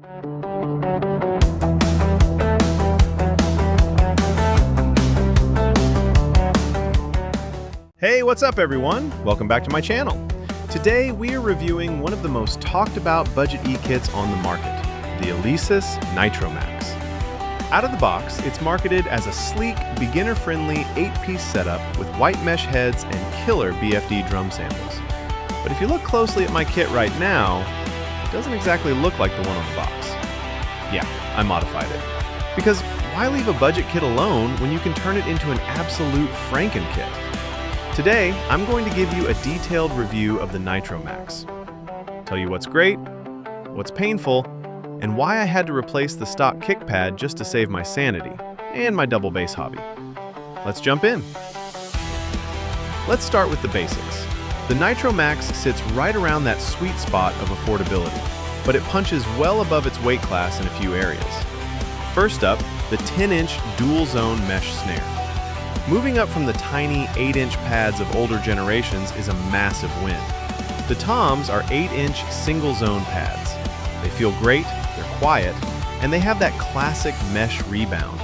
Hey, what's up everyone? Welcome back to my channel. Today we are reviewing one of the most talked about budget e-kits on the market, the Alesis Nitro Max. Out of the box, it's marketed as a sleek, beginner-friendly 8-piece setup with white mesh heads and killer BFD drum samples. But if you look closely at my kit right now, it doesn't exactly look like the one on the box. Yeah, I modified it. Because why leave a budget kit alone when you can turn it into an absolute Franken kit? Today, I'm going to give you a detailed review of the Nitro Max. Tell you what's great, what's painful, and why I had to replace the stock kick pad just to save my sanity and my double bass hobby. Let's jump in. Let's start with the basics. The Nitro Max sits right around that sweet spot of affordability, but it punches well above its weight class in a few areas. First up, the 10-inch dual-zone mesh snare. Moving up from the tiny 8-inch pads of older generations is a massive win. The toms are 8-inch single-zone pads. They feel great, they're quiet, and they have that classic mesh rebound.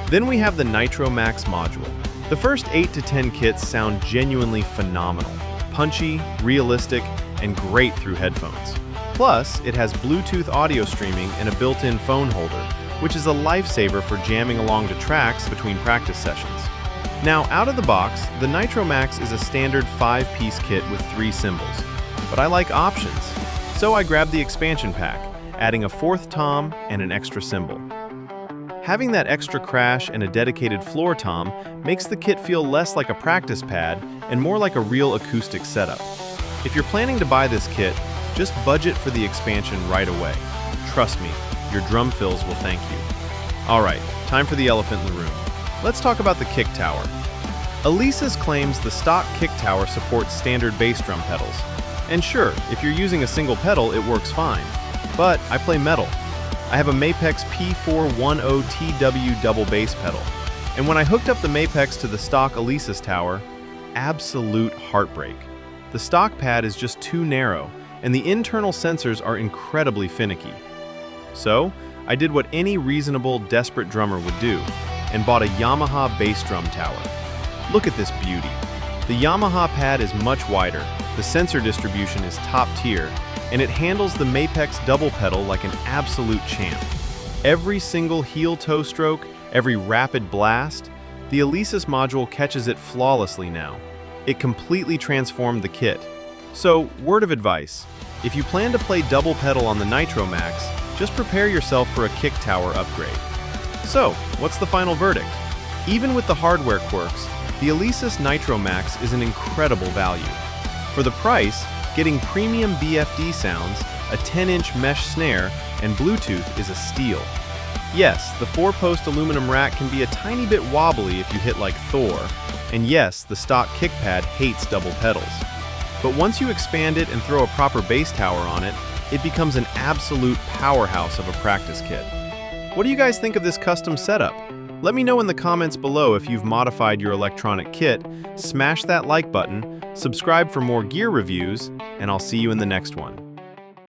Then we have the Nitro Max module. The first 8 to 10 kits sound genuinely phenomenal, punchy, realistic, and great through headphones. Plus, it has Bluetooth audio streaming and a built-in phone holder, which is a lifesaver for jamming along to tracks between practice sessions. Now, out of the box, the Nitro Max is a standard 5-piece kit with 3 cymbals, but I like options, so I grabbed the expansion pack, adding a 4th tom and an extra cymbal. Having that extra crash and a dedicated floor tom makes the kit feel less like a practice pad and more like a real acoustic setup. If you're planning to buy this kit, just budget for the expansion right away. Trust me, your drum fills will thank you. Alright, time for the elephant in the room. Let's talk about the kick tower. Alesis claims the stock kick tower supports standard bass drum pedals. And sure, if you're using a single pedal, it works fine. But I play metal. I have a Mapex P410TW double bass pedal. And when I hooked up the Mapex to the stock Alesis tower, absolute heartbreak. The stock pad is just too narrow, and the internal sensors are incredibly finicky. So, I did what any reasonable, desperate drummer would do, and bought a Yamaha bass drum tower. Look at this beauty. The Yamaha pad is much wider, the sensor distribution is top tier, and it handles the Mapex double pedal like an absolute champ. Every single heel-toe stroke, every rapid blast, the Alesis module catches it flawlessly now. It completely transformed the kit. So, word of advice, if you plan to play double pedal on the Nitro Max, just prepare yourself for a kick tower upgrade. So, what's the final verdict? Even with the hardware quirks, the Alesis Nitro Max is an incredible value. For the price, getting premium BFD sounds, a 10-inch mesh snare, and Bluetooth is a steal. Yes, the 4-post aluminum rack can be a tiny bit wobbly if you hit like Thor, and yes, the stock kick pad hates double pedals. But once you expand it and throw a proper bass tower on it, it becomes an absolute powerhouse of a practice kit. What do you guys think of this custom setup? Let me know in the comments below if you've modified your electronic kit, smash that like button, subscribe for more gear reviews, and I'll see you in the next one.